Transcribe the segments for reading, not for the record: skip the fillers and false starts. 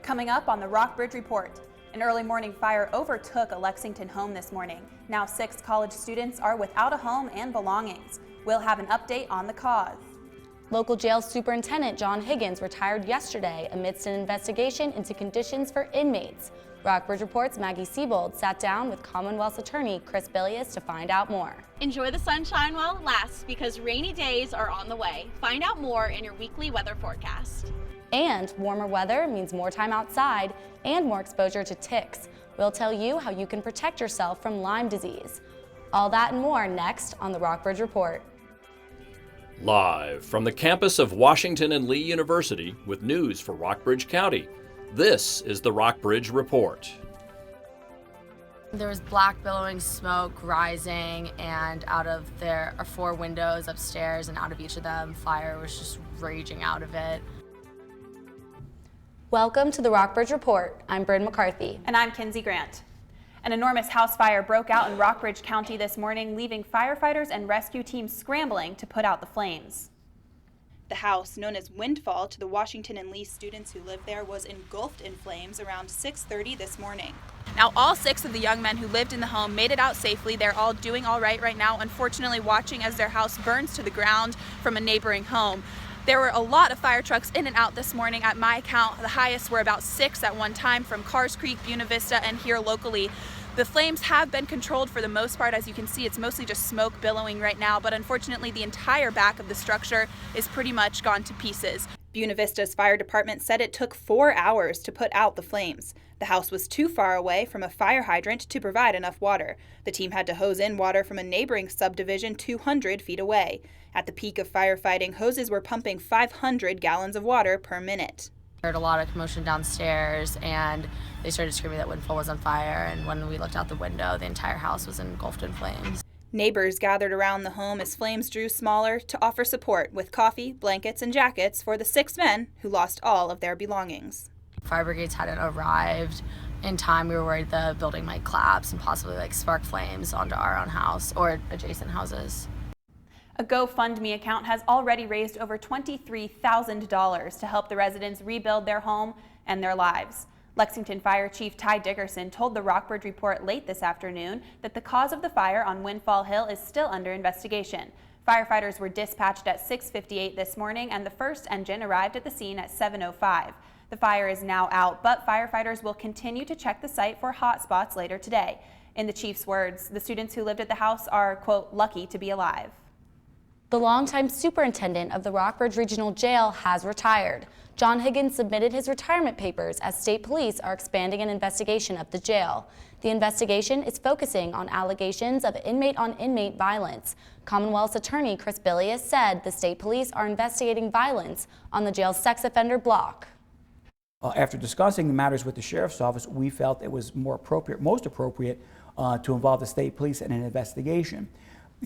Coming up on the Rockbridge Report, an early morning fire overtook a Lexington home this morning. Now 6 college students are without a home and belongings. We'll have an update on the cause. Local jail superintendent John Higgins retired yesterday amidst an investigation into conditions for inmates. Rockbridge Report's Maggie Siebold sat down with Commonwealth's attorney Chris Bilius to find out more. Enjoy the sunshine while it lasts because rainy days are on the way. Find out more in your weekly weather forecast. And warmer weather means more time outside and more exposure to ticks. We'll tell you how you can protect yourself from Lyme disease. All that and more next on the Rockbridge Report. Live from the campus of Washington and Lee University with news for Rockbridge County, this is the Rockbridge Report. There was black billowing smoke rising, and out of there are 4 windows upstairs, and out of each of them, fire was just raging out of it. Welcome to the Rockbridge Report. I'm Bryn McCarthy. And I'm Kinsey Grant. An enormous house fire broke out in Rockbridge County this morning, leaving firefighters and rescue teams scrambling to put out the flames. The house, known as Windfall to the Washington and Lee students who live there, was engulfed in flames around 6:30 this morning. Now, all 6 of the young men who lived in the home made it out safely. They're all doing all right now, unfortunately watching as their house burns to the ground from a neighboring home. There were a lot of fire trucks in and out this morning. At my count, the highest were about 6 at one time from Carrs Creek, Buena Vista, and here locally. The flames have been controlled for the most part. As you can see, it's mostly just smoke billowing right now, but unfortunately the entire back of the structure is pretty much gone to pieces. Buena Vista's fire department said it took 4 hours to put out the flames. The house was too far away from a fire hydrant to provide enough water. The team had to hose in water from a neighboring subdivision 200 feet away. At the peak of firefighting, hoses were pumping 500 gallons of water per minute. I heard a lot of commotion downstairs, and they started screaming that Windfall was on fire, and when we looked out the window, the entire house was engulfed in flames. Neighbors gathered around the home as flames drew smaller to offer support with coffee, blankets, and jackets for the 6 men who lost all of their belongings. Fire brigades hadn't arrived in time. We were worried the building might collapse and possibly spark flames onto our own house or adjacent houses. A GoFundMe account has already raised over $23,000 to help the residents rebuild their home and their lives. Lexington Fire Chief Ty Dickerson told the Rockbridge Report late this afternoon that the cause of the fire on Windfall Hill is still under investigation. Firefighters were dispatched at 6:58 this morning, and the first engine arrived at the scene at 7:05. The fire is now out, but firefighters will continue to check the site for hot spots later today. In the chief's words, the students who lived at the house are, quote, lucky to be alive. The longtime superintendent of the Rockbridge Regional Jail has retired. John Higgins submitted his retirement papers as state police are expanding an investigation of the jail. The investigation is focusing on allegations of inmate-on-inmate violence. Commonwealth's attorney Chris Bilius said the state police are investigating violence on the jail's sex offender block. After discussing the matters with the sheriff's office, we felt it was most appropriate to involve the state police in an investigation.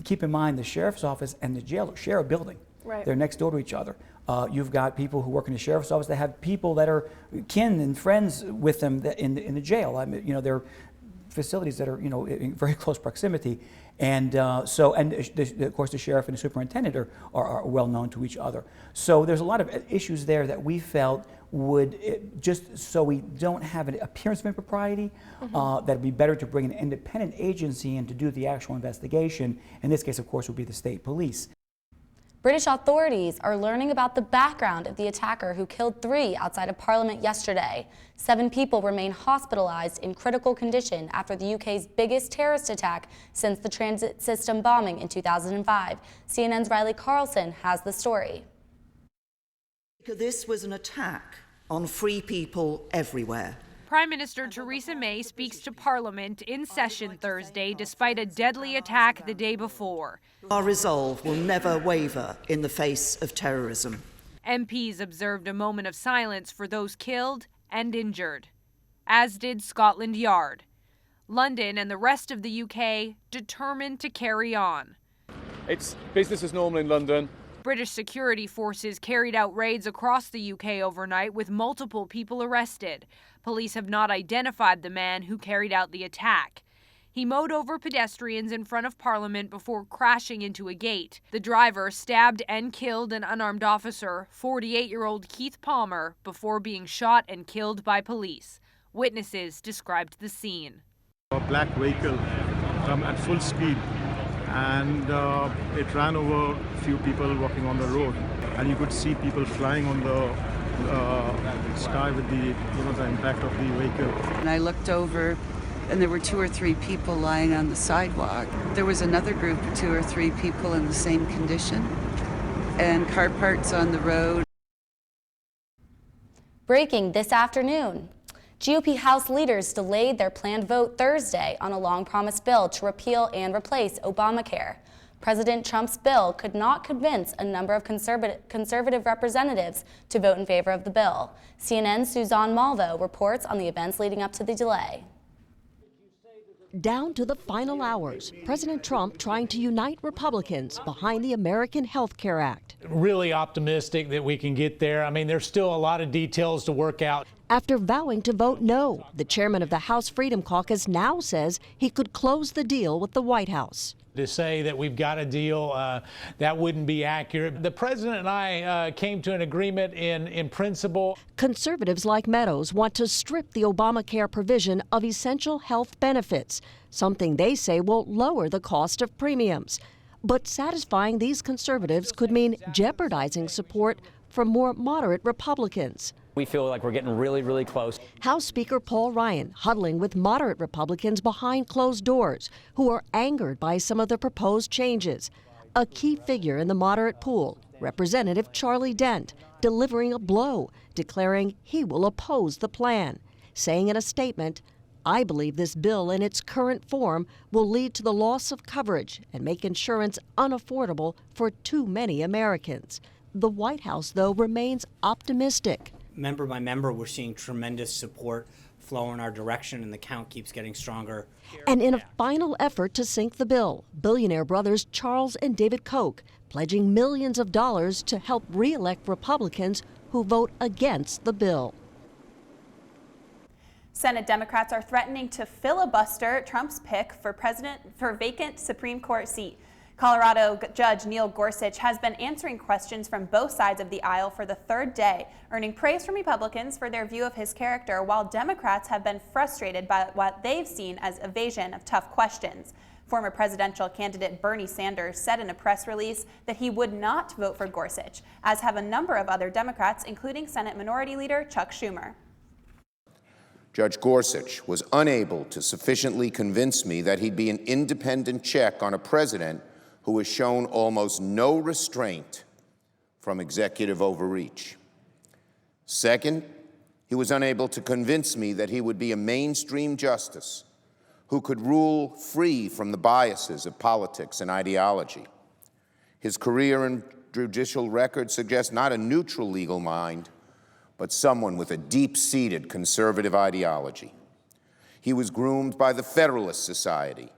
Keep in mind, the sheriff's office and the jail share a building. Right. They're next door to each other. You've got people who work in the sheriff's office that have people that are kin and friends with them in the jail. I mean, they're facilities that are, in very close proximity. And of course, the sheriff and the superintendent are well known to each other. So there's a lot of issues there that we felt would, just so we don't have an appearance of impropriety, that it'd be better to bring an independent agency in to do the actual investigation. In this case, of course, would be the state police. British authorities are learning about the background of the attacker who killed 3 outside of Parliament yesterday. 7 people remain hospitalized in critical condition after the UK's biggest terrorist attack since the transit system bombing in 2005. CNN's Riley Carlson has the story. This was an attack on free people everywhere. Prime Minister Theresa May speaks to Parliament in session Thursday despite a deadly attack the day before. Our resolve will never waver in the face of terrorism. MPs observed a moment of silence for those killed and injured, as did Scotland Yard. London and the rest of the UK determined to carry on. It's business as normal in London. British security forces carried out raids across the UK overnight with multiple people arrested. Police have not identified the man who carried out the attack. He mowed over pedestrians in front of Parliament before crashing into a gate. The driver stabbed and killed an unarmed officer, 48-year-old Keith Palmer, before being shot and killed by police. Witnesses described the scene. A black vehicle at full speed, and it ran over a few people walking on the road, and you could see people flying on the sky with the impact of the vehicle. And I looked over, and there were 2 or 3 people lying on the sidewalk. There was another group of 2 or 3 people in the same condition, and car parts on the road. Breaking this afternoon. GOP House leaders delayed their planned vote Thursday on a long-promised bill to repeal and replace Obamacare. President Trump's bill could not convince a number of conservative representatives to vote in favor of the bill. CNN's Suzanne Malvo reports on the events leading up to the delay. Down to the final hours, President Trump trying to unite Republicans behind the American Health Care Act. Really optimistic that we can get there. I mean, there's still a lot of details to work out. After vowing to vote no, the chairman of the House Freedom Caucus now says he could close the deal with the White House. To say that we've got a deal, that wouldn't be accurate. The president and I came to an agreement in principle. Conservatives like Meadows want to strip the Obamacare provision of essential health benefits, something they say will lower the cost of premiums. But satisfying these conservatives could mean jeopardizing support from more moderate Republicans. We feel like we're getting really, really close. House Speaker Paul Ryan huddling with moderate Republicans behind closed doors who are angered by some of the proposed changes. A key figure in the moderate pool, Representative Charlie Dent, delivering a blow, declaring he will oppose the plan, saying in a statement, "I believe this bill in its current form will lead to the loss of coverage and make insurance unaffordable for too many Americans." The White House, though, remains optimistic. Member by member, we're seeing tremendous support flow in our direction, and the count keeps getting stronger. And in a final effort to sink the bill, billionaire brothers Charles and David Koch pledging millions of dollars to help re-elect Republicans who vote against the bill. Senate Democrats are threatening to filibuster Trump's pick for vacant Supreme Court seat. Colorado Judge Neil Gorsuch has been answering questions from both sides of the aisle for the third day, earning praise from Republicans for their view of his character, while Democrats have been frustrated by what they've seen as evasion of tough questions. Former presidential candidate Bernie Sanders said in a press release that he would not vote for Gorsuch, as have a number of other Democrats, including Senate Minority Leader Chuck Schumer. Judge Gorsuch was unable to sufficiently convince me that he'd be an independent check on a president who has shown almost no restraint from executive overreach. Second, he was unable to convince me that he would be a mainstream justice who could rule free from the biases of politics and ideology. His career and judicial record suggest not a neutral legal mind, but someone with a deep-seated conservative ideology. He was groomed by the Federalist Society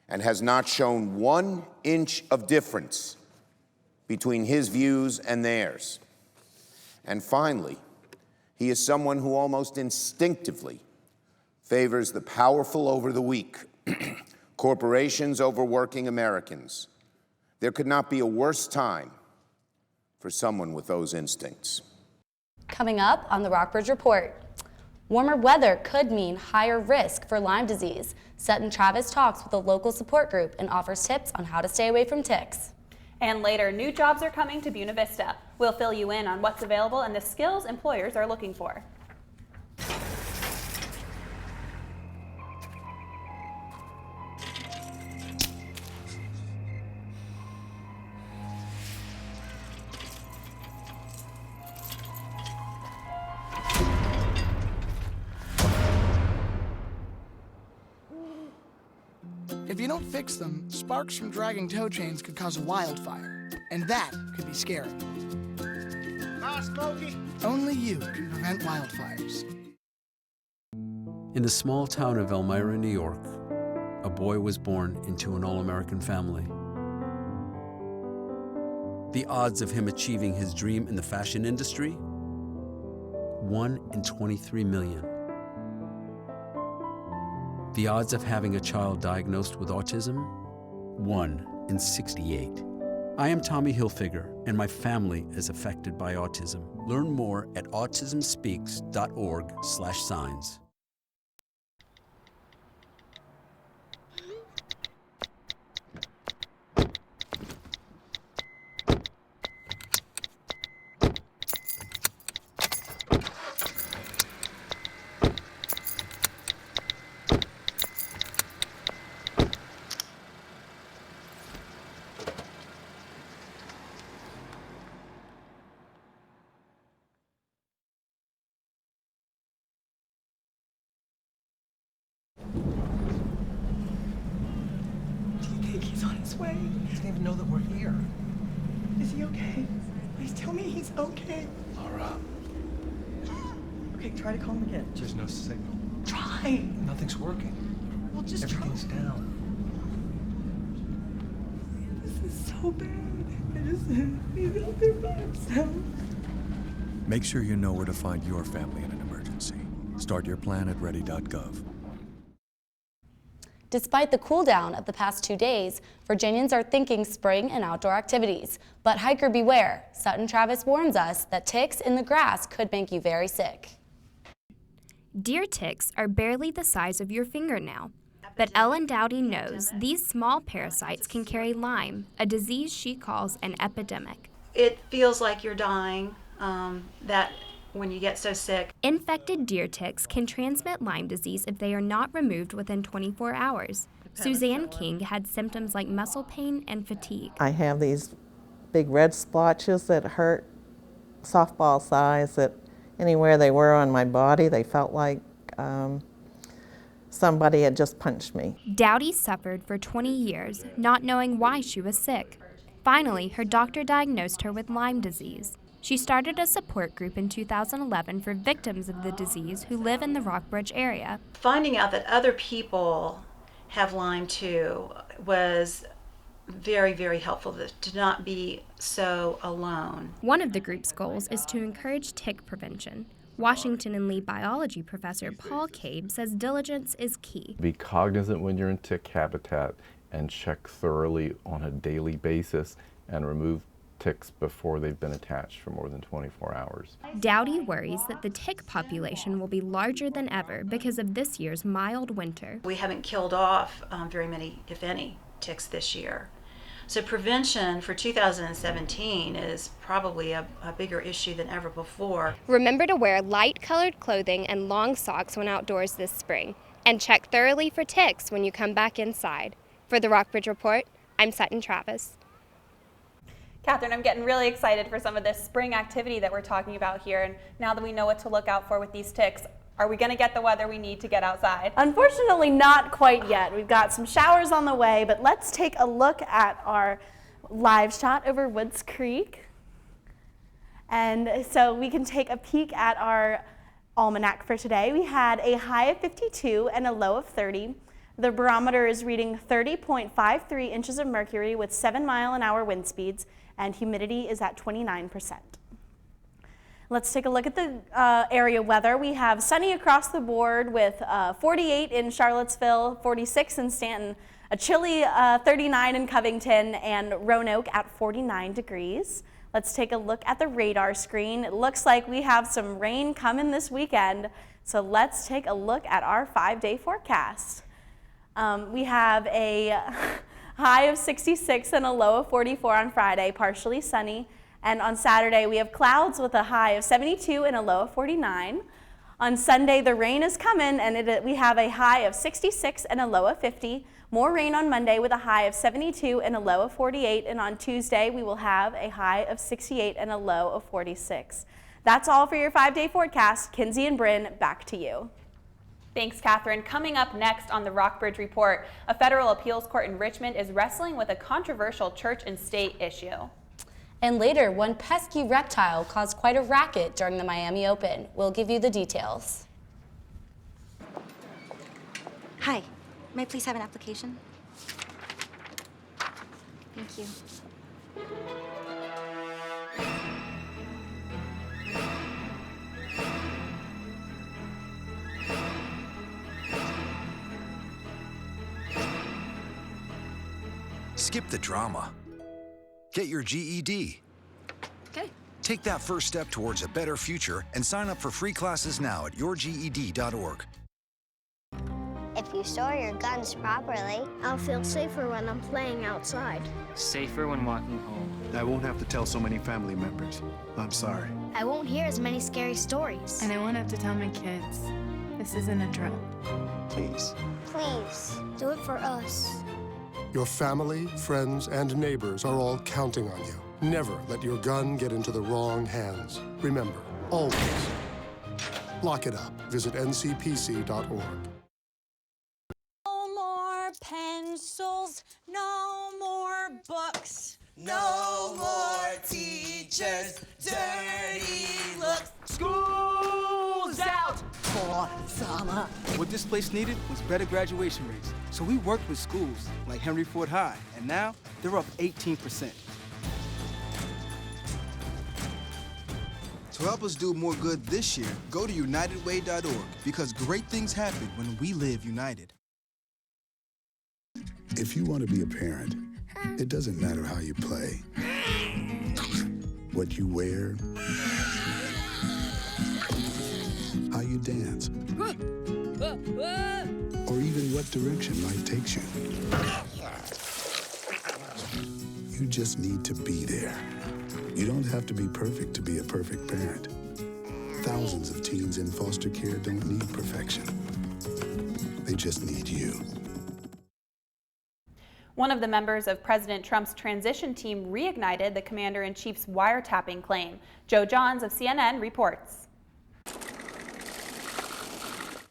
and has not shown 1 inch of difference between his views and theirs. And finally, he is someone who almost instinctively favors the powerful over the weak, corporations over working Americans. There could not be a worse time for someone with those instincts. Coming up on the Rockbridge Report. Warmer weather could mean higher risk for Lyme disease. Sutton Travis talks with a local support group and offers tips on how to stay away from ticks. And later, new jobs are coming to Buena Vista. We'll fill you in on what's available and the skills employers are looking for. If you don't fix them, sparks from dragging tow chains could cause a wildfire, and that could be scary. Smokey. Only you can prevent wildfires. In the small town of Elmira, New York, a boy was born into an all-American family. The odds of him achieving his dream in the fashion industry? 1 in 23 million. The odds of having a child diagnosed with autism? 1 in 68. I am Tommy Hilfiger, and my family is affected by autism. Learn more at autismspeaks.org/signs. He's on his way. He doesn't even know that we're here. Is he okay? Please tell me he's okay. Laura. Okay, try to call him again. There's no signal. Try. Nothing's working. Well, just Everything's down. This is so bad. He's out there by himself. Make sure you know where to find your family in an emergency. Start your plan at ready.gov. Despite the cool down of the past 2 days, Virginians are thinking spring and outdoor activities. But hiker beware, Sutton Travis warns us that ticks in the grass could make you very sick. Deer ticks are barely the size of your fingernail. But Ellen Dowdy knows these small parasites can carry Lyme, a disease she calls an epidemic. It feels like you're dying, that when you get so sick. Infected deer ticks can transmit Lyme disease if they are not removed within 24 hours. Suzanne King had symptoms like muscle pain and fatigue. I have these big red splotches that hurt softball size, that anywhere they were on my body, they felt like somebody had just punched me. Dowdy suffered for 20 years, not knowing why she was sick. Finally, her doctor diagnosed her with Lyme disease. She started a support group in 2011 for victims of the disease who live in the Rockbridge area. Finding out that other people have Lyme too was very, very helpful, to not be so alone. One of the group's goals is to encourage tick prevention. Washington and Lee biology professor Paul Cabe says diligence is key. Be cognizant when you're in tick habitat and check thoroughly on a daily basis and remove ticks before they've been attached for more than 24 hours. Dowdy worries that the tick population will be larger than ever because of this year's mild winter. We haven't killed off very many, if any, ticks this year. So prevention for 2017 is probably a bigger issue than ever before. Remember to wear light-colored clothing and long socks when outdoors this spring, and check thoroughly for ticks when you come back inside. For the Rockbridge Report, I'm Sutton Travis. Catherine, I'm getting really excited for some of this spring activity that we're talking about here, and now that we know what to look out for with these ticks, are we going to get the weather we need to get outside? Unfortunately, not quite yet. We've got some showers on the way, but let's take a look at our live shot over Woods Creek. And so we can take a peek at our almanac for today. We had a high of 52 and a low of 30. The barometer is reading 30.53 inches of mercury with 7-mile-an-hour wind speeds, and humidity is at 29%. Let's take a look at the area weather. We have sunny across the board with 48 in Charlottesville, 46 in Stanton, a chilly 39 in Covington, and Roanoke at 49 degrees. Let's take a look at the radar screen. It looks like we have some rain coming this weekend, so let's take a look at our 5-day forecast. We have a high of 66 and a low of 44 on Friday, partially sunny. And on Saturday, we have clouds with a high of 72 and a low of 49. On Sunday, the rain is coming, and we have a high of 66 and a low of 50. More rain on Monday with a high of 72 and a low of 48. And on Tuesday, we will have a high of 68 and a low of 46. That's all for your 5-day forecast. Kinsey and Bryn, back to you. Thanks, Catherine. Coming up next on the Rockbridge Report, a federal appeals court in Richmond is wrestling with a controversial church and state issue. And later, one pesky reptile caused quite a racket during the Miami Open. We'll give you the details. Hi, may I please have an application? Thank you. Skip the drama. Get your GED. Okay. Take that first step towards a better future and sign up for free classes now at yourged.org. If you store your guns properly, I'll feel safer when I'm playing outside. Safer when walking home. I won't have to tell so many family members. I'm sorry. I won't hear as many scary stories. And I won't have to tell my kids. This isn't a drill. Please. Please, do it for us. Your family, friends, and neighbors are all counting on you. Never let your gun get into the wrong hands. Remember, always, lock it up. Visit ncpc.org. No more pencils, no more books, no more teachers, dirty looks. School's out For summer. What this place needed was better graduation rates. So we worked with schools like Henry Ford High, and now they're up 18%. To help us do more good this year, go to unitedway.org, because great things happen when we live united. If you want to be a parent, it doesn't matter how you play, what you wear, how you dance, or even what direction life takes you. You just need to be there. You don't have to be perfect to be a perfect parent. Thousands of teens in foster care don't need perfection. They just need you. One of the members of President Trump's transition team reignited the commander-in-chief's wiretapping claim. Joe Johns of CNN reports.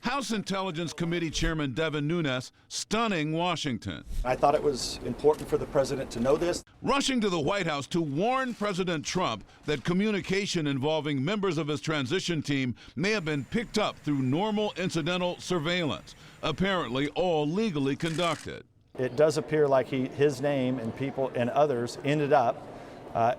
House Intelligence Committee Chairman Devin Nunes stunning Washington. I thought it was important for the president to know this. Rushing to the White House to warn President Trump that communication involving members of his transition team may have been picked up through normal incidental surveillance, apparently all legally conducted. It does appear like his name and people and others ended up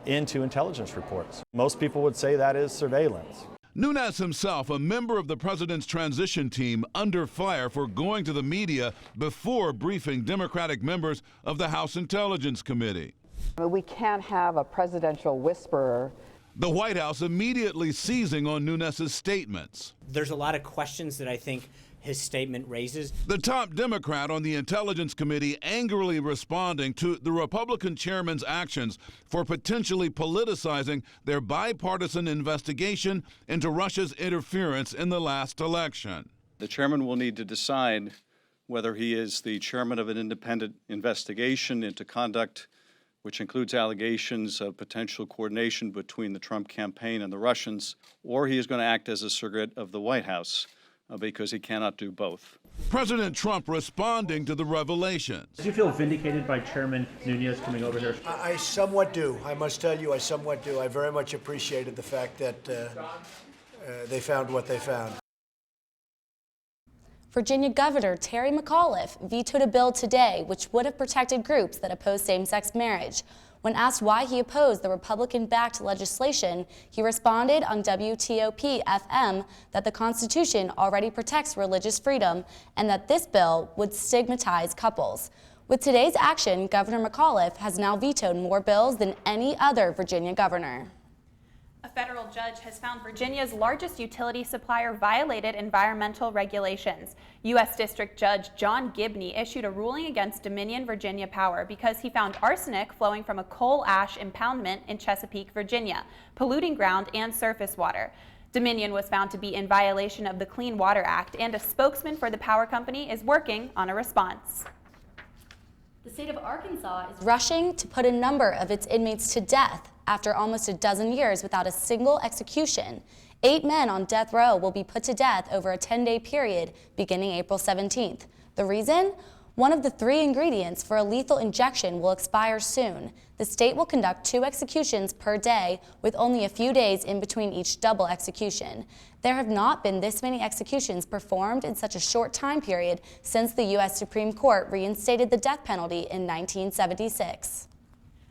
into intelligence reports. Most people would say that is surveillance. Nunes himself, a member of the president's transition team, under fire for going to the media before briefing Democratic members of the House Intelligence Committee. We can't have a presidential whisperer. The White House immediately seizing on Nunes' statements. There's a lot of questions that I think his statement raises. The top Democrat on the Intelligence Committee angrily responding to the Republican chairman's actions for potentially politicizing their bipartisan investigation into Russia's interference in the last election. The chairman will need to decide whether he is the chairman of an independent investigation into conduct which includes allegations of potential coordination between the Trump campaign and the Russians, or he is going to act as a surrogate of the White House. Because he cannot do both. President Trump responding to the revelations. Do you feel vindicated by Chairman Nunes coming over here? I somewhat do. I must tell you, I somewhat do. I very much appreciated the fact that they found what they found. Virginia Governor Terry McAuliffe vetoed a bill today which would have protected groups that oppose same-sex marriage. When asked why he opposed the Republican-backed legislation, he responded on WTOP-FM that the Constitution already protects religious freedom and that this bill would stigmatize couples. With today's action, Governor McAuliffe has now vetoed more bills than any other Virginia governor. A federal judge has found Virginia's largest utility supplier violated environmental regulations. U.S. District Judge John Gibney issued a ruling against Dominion Virginia Power because he found arsenic flowing from a coal ash impoundment in Chesapeake, Virginia, polluting ground and surface water. Dominion was found to be in violation of the Clean Water Act, and a spokesman for the power company is working on a response. The state of Arkansas is rushing to put a number of its inmates to death after almost a dozen years without a single execution. 8 men on death row will be put to death over a 10-day period beginning April 17th. The reason? One of the 3 ingredients for a lethal injection will expire soon. The state will conduct 2 executions per day with only a few days in between each double execution. There have not been this many executions performed in such a short time period since the U.S. Supreme Court reinstated the death penalty in 1976.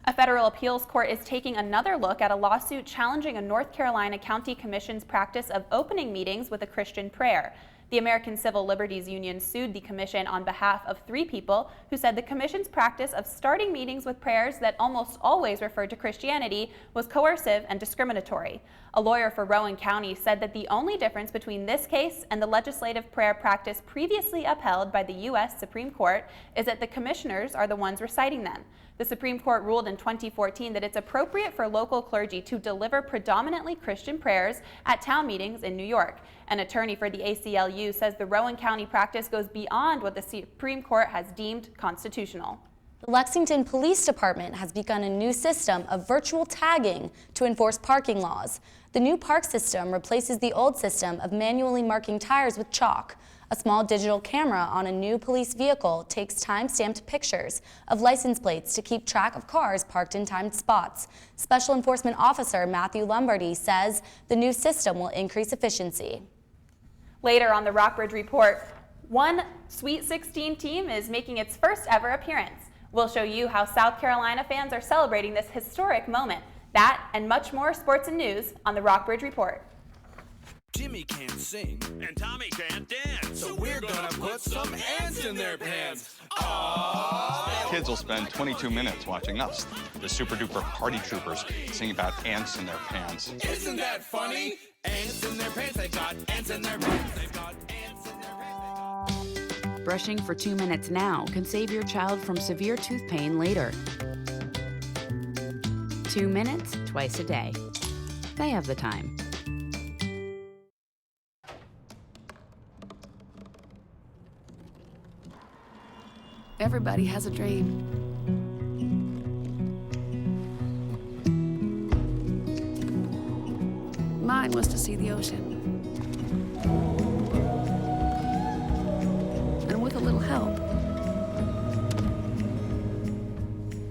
A federal appeals court is taking another look at a lawsuit challenging a North Carolina County Commission's practice of opening meetings with a Christian prayer. The American Civil Liberties Union sued the commission on behalf of 3 people who said the commission's practice of starting meetings with prayers that almost always referred to Christianity was coercive and discriminatory. A lawyer for Rowan County said that the only difference between this case and the legislative prayer practice previously upheld by the U.S. Supreme Court is that the commissioners are the ones reciting them. The Supreme Court ruled in 2014 that it's appropriate for local clergy to deliver predominantly Christian prayers at town meetings in New York. An attorney for the ACLU says the Rowan County practice goes beyond what the Supreme Court has deemed constitutional. The Lexington Police Department has begun a new system of virtual tagging to enforce parking laws. The new park system replaces the old system of manually marking tires with chalk. A small digital camera on a new police vehicle takes time-stamped pictures of license plates to keep track of cars parked in timed spots. Special Enforcement Officer Matthew Lombardi says the new system will increase efficiency. Later on the Rockbridge Report, one Sweet 16 team is making its first ever appearance. We'll show you how South Carolina fans are celebrating this historic moment. That and much more sports and news on the Rockbridge Report. Jimmy can't sing, and Tommy can't dance, so we're gonna put some ants in their pants. Aww. Kids will spend 22 minutes watching us, the super duper party troopers, sing about ants in their pants. Isn't that funny? Ants in their pants, they've got ants in their pants, they've got ants in their pants. Brushing for 2 minutes now can save your child from severe tooth pain later. 2 minutes, twice a day. They have the time. Everybody has a dream. Mine was to see the ocean. And with a little help,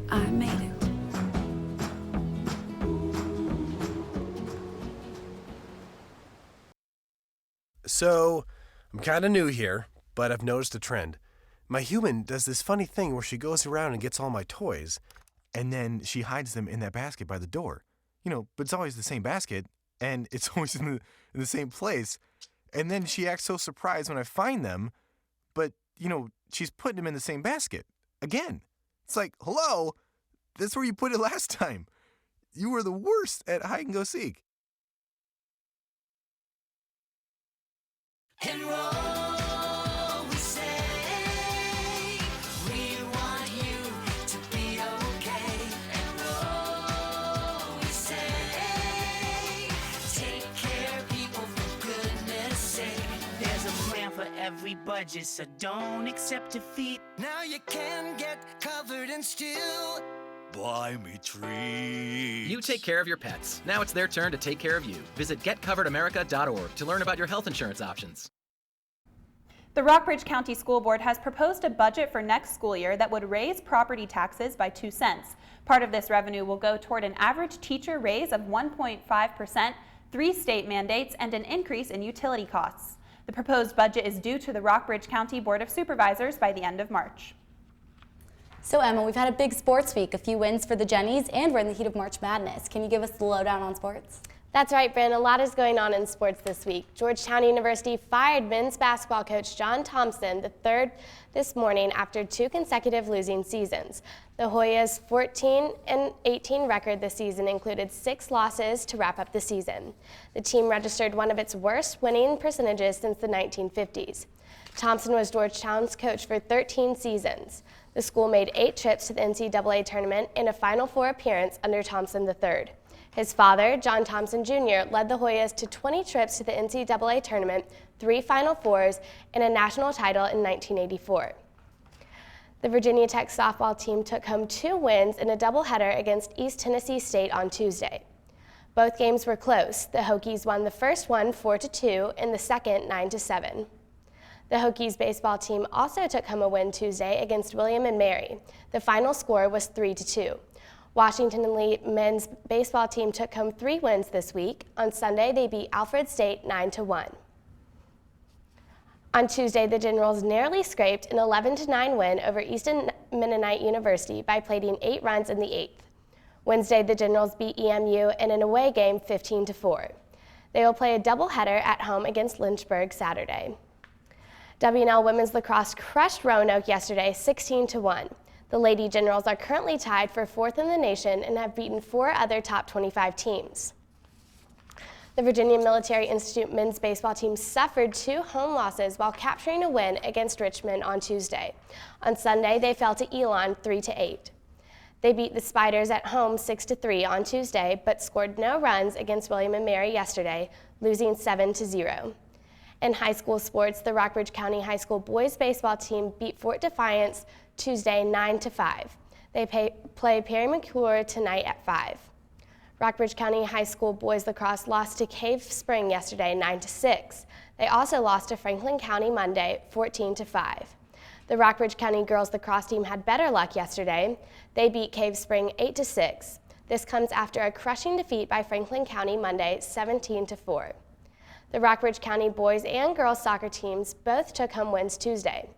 I made it. So, I'm kind of new here, but I've noticed a trend. My human does this funny thing where she goes around and gets all my toys, and then she hides them in that basket by the door. But it's always the same basket, and it's always in the same place. And then she acts so surprised when I find them, but, she's putting them in the same basket. Again. It's like, hello, that's where you put it last time. You were the worst at hide and go seek. Enroll, we say. We want you to be okay. Enroll, we say. Take care of people for goodness sake. There's a plan for every budget, so don't accept defeat. Now you can get covered and still buy me treats. You take care of your pets. Now it's their turn to take care of you. Visit getcoveredamerica.org to learn about your health insurance options. The Rockbridge County School Board has proposed a budget for next school year that would raise property taxes by 2 cents. Part of this revenue will go toward an average teacher raise of 1.5%, 3 state mandates, and an increase in utility costs. The proposed budget is due to the Rockbridge County Board of Supervisors by the end of March. So Emma, we've had a big sports week, a few wins for the Jennies, and we're in the heat of March Madness. Can you give us the lowdown on sports? That's right, Bryn. A lot is going on in sports this week. Georgetown University fired men's basketball coach John Thompson III this morning after 2 consecutive losing seasons. The Hoyas' 14-18 record this season included 6 losses to wrap up the season. The team registered one of its worst winning percentages since the 1950s. Thompson was Georgetown's coach for 13 seasons. The school made 8 trips to the NCAA tournament and a Final Four appearance under Thompson III. His father, John Thompson Jr., led the Hoyas to 20 trips to the NCAA tournament, 3 Final Fours, and a national title in 1984. The Virginia Tech softball team took home 2 wins in a doubleheader against East Tennessee State on Tuesday. Both games were close. The Hokies won the first one 4-2 and the second 9-7. The Hokies baseball team also took home a win Tuesday against William and Mary. The final score was 3-2. Washington Elite men's baseball team took home 3 wins this week. On Sunday, they beat Alfred State 9-1. On Tuesday, the Generals narrowly scraped an 11-9 win over Eastern Mennonite University by plating 8 runs in the 8th. Wednesday, the Generals beat EMU in an away game 15-4. They will play a doubleheader at home against Lynchburg Saturday. W&L women's lacrosse crushed Roanoke yesterday 16-1. The Lady Generals are currently tied for 4th in the nation and have beaten 4 other top 25 teams. The Virginia Military Institute men's baseball team suffered 2 home losses while capturing a win against Richmond on Tuesday. On Sunday, they fell to Elon 3-8. They beat the Spiders at home 6-3 on Tuesday, but scored no runs against William & Mary yesterday, losing 7-0. In high school sports, the Rockbridge County High School boys baseball team beat Fort Defiance Tuesday 9-5. They play Perry McClure tonight at 5. Rockbridge County High School boys lacrosse lost to Cave Spring yesterday 9-6. They also lost to Franklin County Monday 14-5. The Rockbridge County girls lacrosse team had better luck yesterday. They beat Cave Spring 8-6. This comes after a crushing defeat by Franklin County Monday 17-4. The Rockbridge County boys and girls soccer teams both took home wins Tuesday.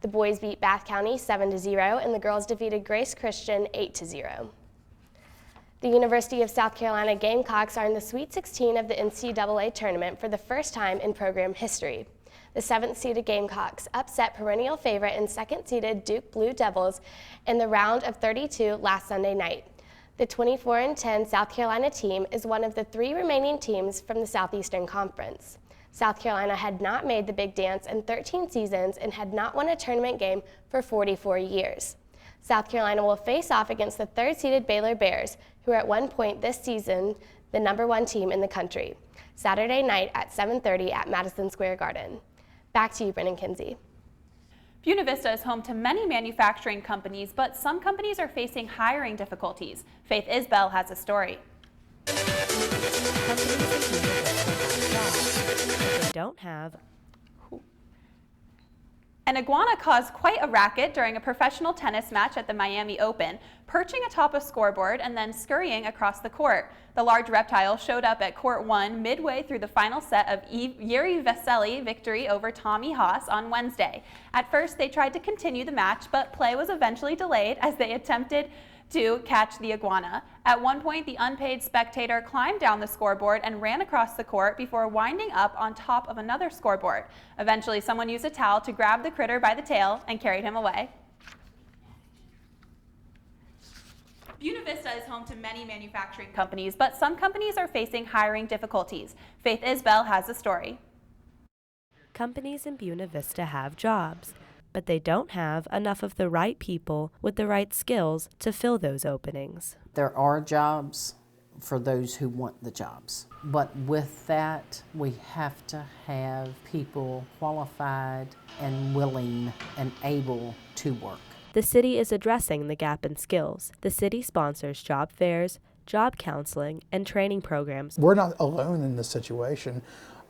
The boys beat Bath County 7-0 and the girls defeated Grace Christian 8-0. The University of South Carolina Gamecocks are in the Sweet 16 of the NCAA tournament for the first time in program history. The 7th-seeded Gamecocks upset perennial favorite and 2nd-seeded Duke Blue Devils in the round of 32 last Sunday night. The 24-10 South Carolina team is one of the 3 remaining teams from the Southeastern Conference. South Carolina had not made the Big Dance in 13 seasons and had not won a tournament game for 44 years. South Carolina will face off against the 3rd-seeded Baylor Bears, who are at one point this season the #1 team in the country, Saturday night at 7:30 at Madison Square Garden. Back to you, Brennan Kinsey. Buena Vista is home to many manufacturing companies, but some companies are facing hiring difficulties. Faith Isbell has a story. They don't have. An iguana caused quite a racket during a professional tennis match at the Miami Open, perching atop a scoreboard and then scurrying across the court. The large reptile showed up at court 1 midway through the final set of Yuri Vesely victory over Tommy Haas on Wednesday. At first, they tried to continue the match, but play was eventually delayed as they attempted to catch the iguana. At one point, the unpaid spectator climbed down the scoreboard and ran across the court before winding up on top of another scoreboard. Eventually, someone used a towel to grab the critter by the tail and carried him away. Buena Vista is home to many manufacturing companies, but some companies are facing hiring difficulties. Faith Isbell has a story. Companies in Buena Vista have jobs, but they don't have enough of the right people with the right skills to fill those openings. There are jobs for those who want the jobs, but with that, we have to have people qualified and willing and able to work. The city is addressing the gap in skills. The city sponsors job fairs, job counseling, and training programs. We're not alone in this situation.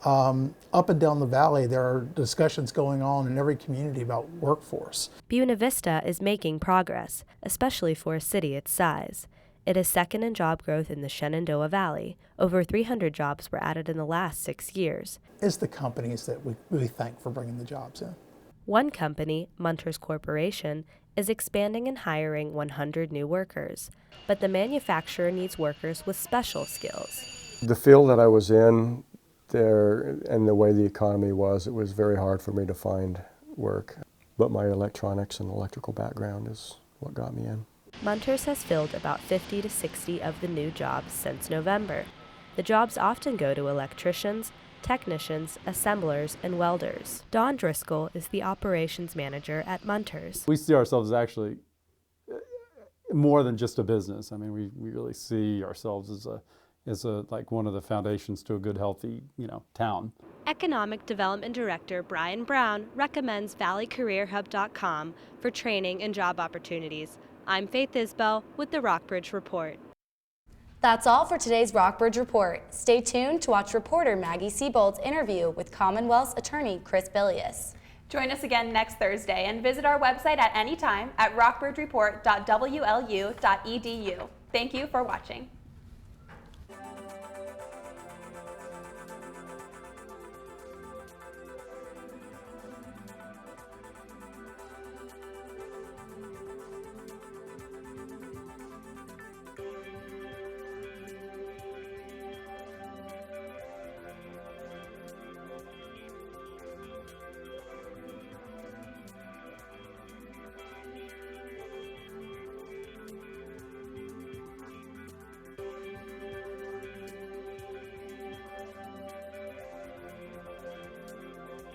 Up and down the valley, there are discussions going on in every community about workforce. Buena Vista is making progress, especially for a city its size. It is second in job growth in the Shenandoah Valley. Over 300 jobs were added in the last 6 years. It's the companies that we thank for bringing the jobs in. One company, Munters Corporation, is expanding and hiring 100 new workers, but the manufacturer needs workers with special skills. The field that I was in there and the way the economy was, it was very hard for me to find work. But my electronics and electrical background is what got me in. Munters has filled about 50 to 60 of the new jobs since November. The jobs often go to electricians, technicians, assemblers, and welders. Don Driscoll is the operations manager at Munters. We see ourselves as actually more than just a business. I mean, we really see ourselves as like one of the foundations to a good, healthy, town. Economic Development Director Brian Brown recommends valleycareerhub.com for training and job opportunities. I'm Faith Isbell with the Rockbridge Report. That's all for today's Rockbridge Report. Stay tuned to watch reporter Maggie Siebold's interview with Commonwealth's attorney Chris Bilius. Join us again next Thursday and visit our website at any time at rockbridgereport.wlu.edu. Thank you for watching.